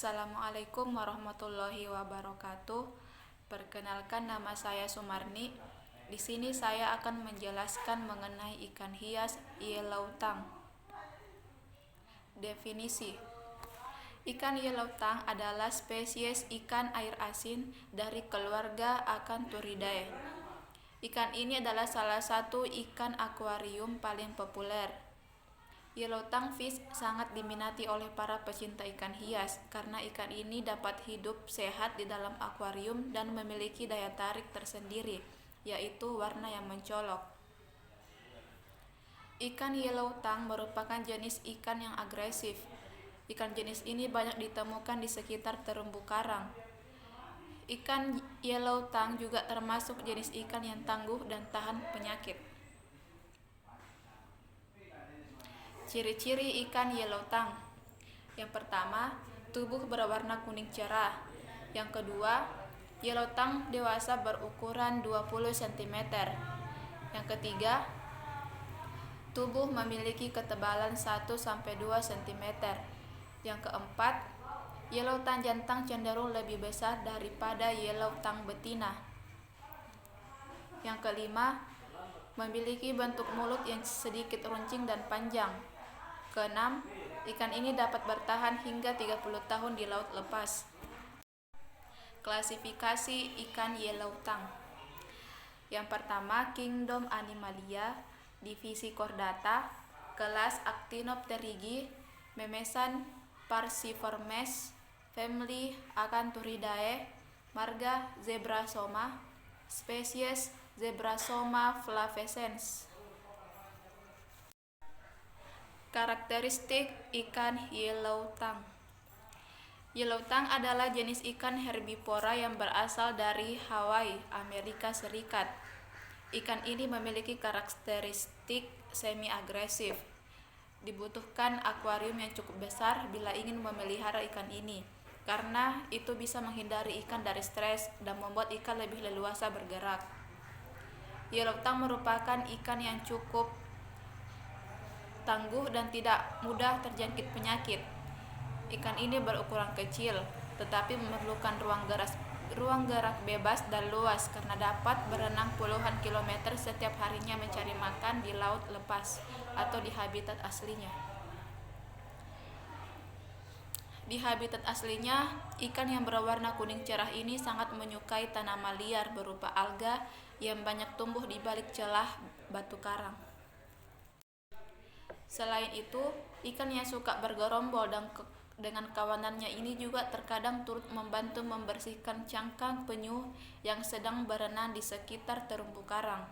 Assalamualaikum warahmatullahi wabarakatuh. Perkenalkan, nama saya Sumarni. Di sini saya akan menjelaskan mengenai ikan hias yellow tang. Definisi: ikan yellow tang adalah spesies ikan air asin dari keluarga Acanthuridae. Ikan ini adalah salah satu ikan akuarium paling populer. Yellow tang fish sangat diminati oleh para pecinta ikan hias karena ikan ini dapat hidup sehat di dalam akuarium dan memiliki daya tarik tersendiri, yaitu warna yang mencolok. Ikan yellow tang merupakan jenis ikan yang agresif. Ikan jenis ini banyak ditemukan di sekitar terumbu karang. Ikan yellow tang juga termasuk jenis ikan yang tangguh dan tahan penyakit. Ciri-ciri ikan yellow tang: yang pertama, tubuh berwarna kuning cerah. Yang kedua, yellow tang dewasa berukuran 20 cm. Yang ketiga, tubuh memiliki ketebalan 1-2 cm. Yang keempat, yellow tang jantan cenderung lebih besar daripada yellow tang betina. Yang kelima, memiliki bentuk mulut yang sedikit runcing dan panjang. Keenam, ikan ini dapat bertahan hingga 30 tahun di laut lepas. Klasifikasi ikan yellow tang. Yang pertama, Kingdom Animalia, divisi Chordata, kelas Actinopterygii, memesan Parsiformes, family Acanthuridae, marga Zebrasoma, spesies Zebrasoma flavescens. Karakteristik ikan yellow tang. Yellow tang adalah jenis ikan herbivora yang berasal dari Hawaii, Amerika Serikat. Ikan ini memiliki karakteristik semi-agresif. Dibutuhkan akuarium yang cukup besar bila ingin memelihara ikan ini, karena itu bisa menghindari ikan dari stres dan membuat ikan lebih leluasa bergerak. Yellow tang merupakan ikan yang cukup tangguh dan tidak mudah terjangkit penyakit. Ikan ini berukuran kecil, tetapi memerlukan ruang gerak bebas dan luas karena dapat berenang puluhan kilometer setiap harinya mencari makan di laut lepas atau di habitat aslinya. Di habitat aslinya, ikan yang berwarna kuning cerah ini sangat menyukai tanaman liar berupa alga yang banyak tumbuh di balik celah batu karang. Selain itu, ikan yang suka bergerombol dengan kawanannya ini juga terkadang turut membantu membersihkan cangkang penyu yang sedang berenang di sekitar terumbu karang.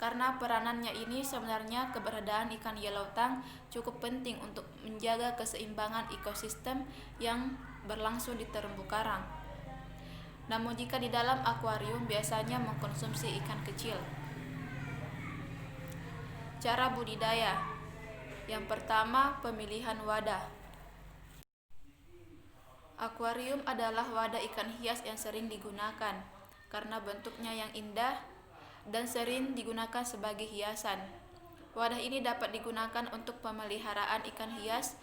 Karena peranannya ini, sebenarnya keberadaan ikan yellow tang cukup penting untuk menjaga keseimbangan ekosistem yang berlangsung di terumbu karang. Namun jika di dalam akuarium biasanya mengkonsumsi ikan kecil. Cara budidaya. Yang pertama, pemilihan wadah. Akuarium adalah wadah ikan hias yang sering digunakan karena bentuknya yang indah dan sering digunakan sebagai hiasan. Wadah ini dapat digunakan untuk pemeliharaan ikan hias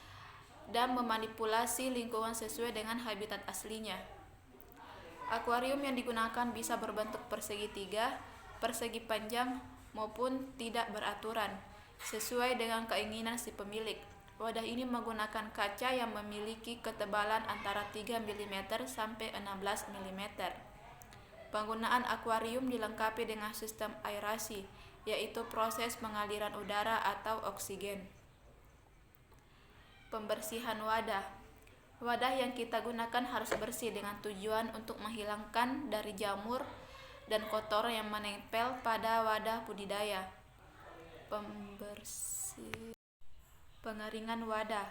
dan memanipulasi lingkungan sesuai dengan habitat aslinya. Akuarium yang digunakan bisa berbentuk persegi 3, persegi panjang, maupun tidak beraturan, sesuai dengan keinginan si pemilik. Wadah ini menggunakan kaca yang memiliki ketebalan antara 3 mm sampai 16 mm. Penggunaan akuarium dilengkapi dengan sistem aerasi, yaitu proses pengaliran udara atau oksigen. Pembersihan wadah. Wadah yang kita gunakan harus bersih dengan tujuan untuk menghilangkan dari jamur dan kotoran yang menempel pada wadah budidaya. Pengeringan wadah.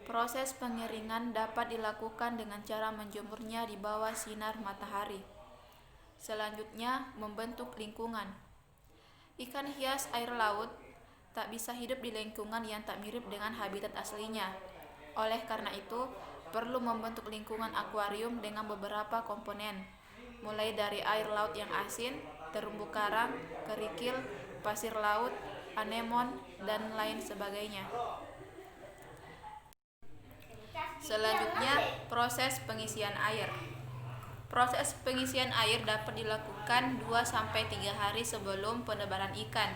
Proses pengeringan dapat dilakukan dengan cara menjemurnya di bawah sinar matahari. Selanjutnya, membentuk lingkungan. Ikan hias air laut tak bisa hidup di lingkungan yang tak mirip dengan habitat aslinya. Oleh karena itu, perlu membentuk lingkungan akuarium dengan beberapa komponen, mulai dari air laut yang asin, terumbu karang, kerikil, pasir laut, anemon, dan lain sebagainya. Selanjutnya, proses pengisian air. Proses pengisian air dapat dilakukan 2-3 hari sebelum penebaran ikan.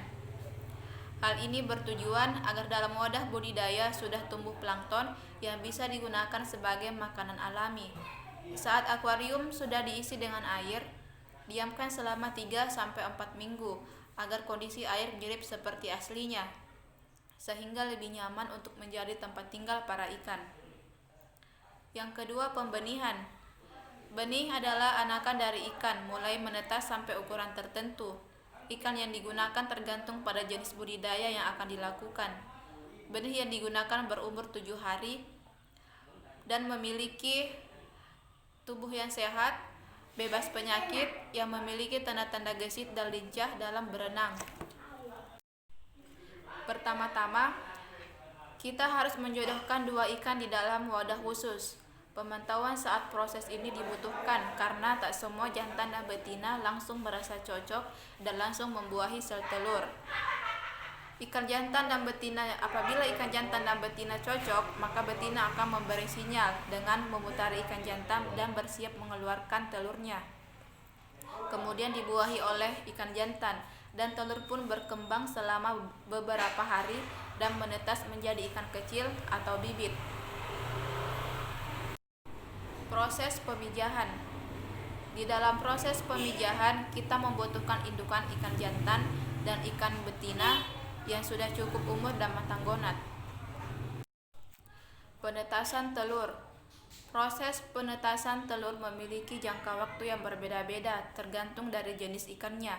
Hal ini bertujuan agar dalam wadah budidaya sudah tumbuh plankton yang bisa digunakan sebagai makanan alami. Saat akuarium sudah diisi dengan air, diamkan selama 3-4 minggu agar kondisi air mirip seperti aslinya, sehingga lebih nyaman untuk menjadi tempat tinggal para ikan. Yang kedua, pembenihan. Benih adalah anakan dari ikan, mulai menetas sampai ukuran tertentu. Ikan yang digunakan tergantung pada jenis budidaya yang akan dilakukan. Benih yang digunakan berumur 7 hari dan memiliki tubuh yang sehat, bebas penyakit, yang memiliki tanda-tanda gesit dan lincah dalam berenang. Pertama-tama, kita harus menjodohkan 2 ikan di dalam wadah khusus. Pemantauan saat proses ini dibutuhkan karena tak semua jantan dan betina langsung merasa cocok dan langsung membuahi sel telur. Apabila ikan jantan dan betina cocok, maka betina akan memberi sinyal dengan memutari ikan jantan dan bersiap mengeluarkan telurnya. Kemudian dibuahi oleh ikan jantan dan telur pun berkembang selama beberapa hari dan menetas menjadi ikan kecil atau bibit. Proses pemijahan. Di dalam proses pemijahan, kita membutuhkan indukan ikan jantan dan ikan betina yang sudah cukup umur dan matang gonat. Penetasan telur. Proses penetasan telur memiliki jangka waktu yang berbeda-beda tergantung dari jenis ikannya.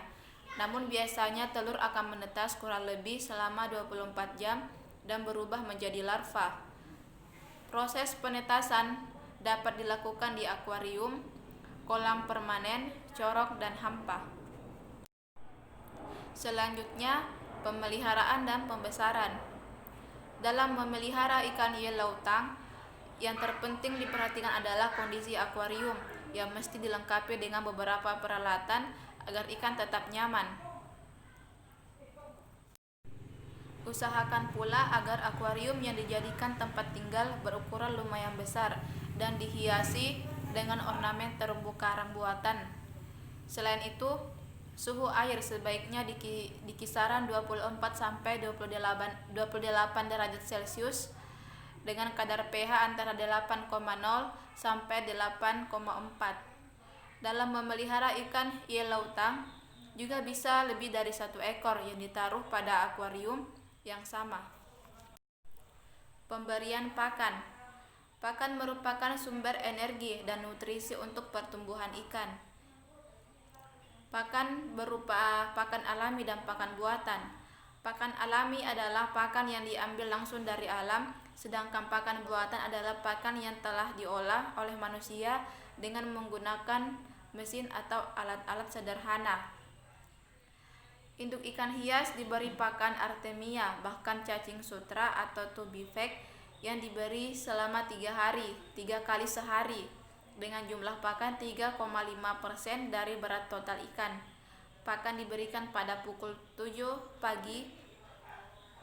Namun biasanya telur akan menetas kurang lebih selama 24 jam dan berubah menjadi larva. Proses penetasan dapat dilakukan di akuarium, kolam permanen, corok, dan hampa. Selanjutnya, pemeliharaan dan pembesaran. Dalam memelihara ikan yellow tang, yang terpenting diperhatikan adalah kondisi akuarium yang mesti dilengkapi dengan beberapa peralatan agar ikan tetap nyaman. Usahakan pula agar akuarium yang dijadikan tempat tinggal berukuran lumayan besar dan dihiasi dengan ornamen terumbu karang buatan. Selain itu, suhu air sebaiknya di kisaran 24-28 derajat Celcius dengan kadar pH antara 8,0 sampai 8,4. Dalam memelihara ikan yellow tang, juga bisa lebih dari 1 ekor yang ditaruh pada akuarium yang sama. Pemberian pakan. Pakan merupakan sumber energi dan nutrisi untuk pertumbuhan ikan. Pakan berupa pakan alami dan pakan buatan. Pakan alami adalah pakan yang diambil langsung dari alam, sedangkan pakan buatan adalah pakan yang telah diolah oleh manusia dengan menggunakan mesin atau alat-alat sederhana. Induk ikan hias diberi pakan artemia, bahkan cacing sutra atau tubifex yang diberi selama 3 hari, 3 kali sehari, dengan jumlah pakan 3,5% dari berat total ikan. Pakan diberikan pada pukul 7 pagi,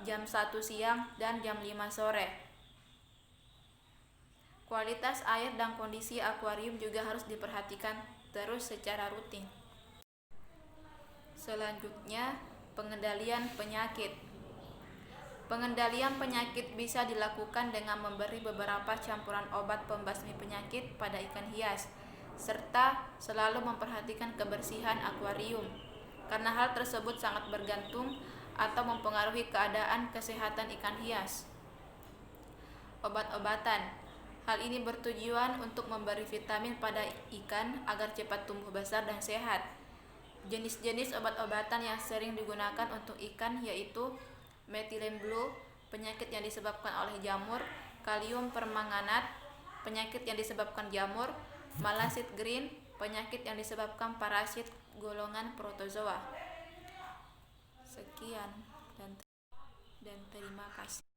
jam 1 siang, dan jam 5 sore. Kualitas air dan kondisi akuarium juga harus diperhatikan terus secara rutin. Selanjutnya, pengendalian penyakit. Pengendalian penyakit bisa dilakukan dengan memberi beberapa campuran obat pembasmi penyakit pada ikan hias, serta selalu memperhatikan kebersihan akuarium, karena hal tersebut sangat bergantung atau mempengaruhi keadaan kesehatan ikan hias. Obat-obatan. Hal ini bertujuan untuk memberi vitamin pada ikan agar cepat tumbuh besar dan sehat. Jenis-jenis obat-obatan yang sering digunakan untuk ikan yaitu methylene blue, penyakit yang disebabkan oleh jamur, kalium permanganat, penyakit yang disebabkan jamur, malasid green, penyakit yang disebabkan parasit golongan protozoa. Sekian dan terima kasih.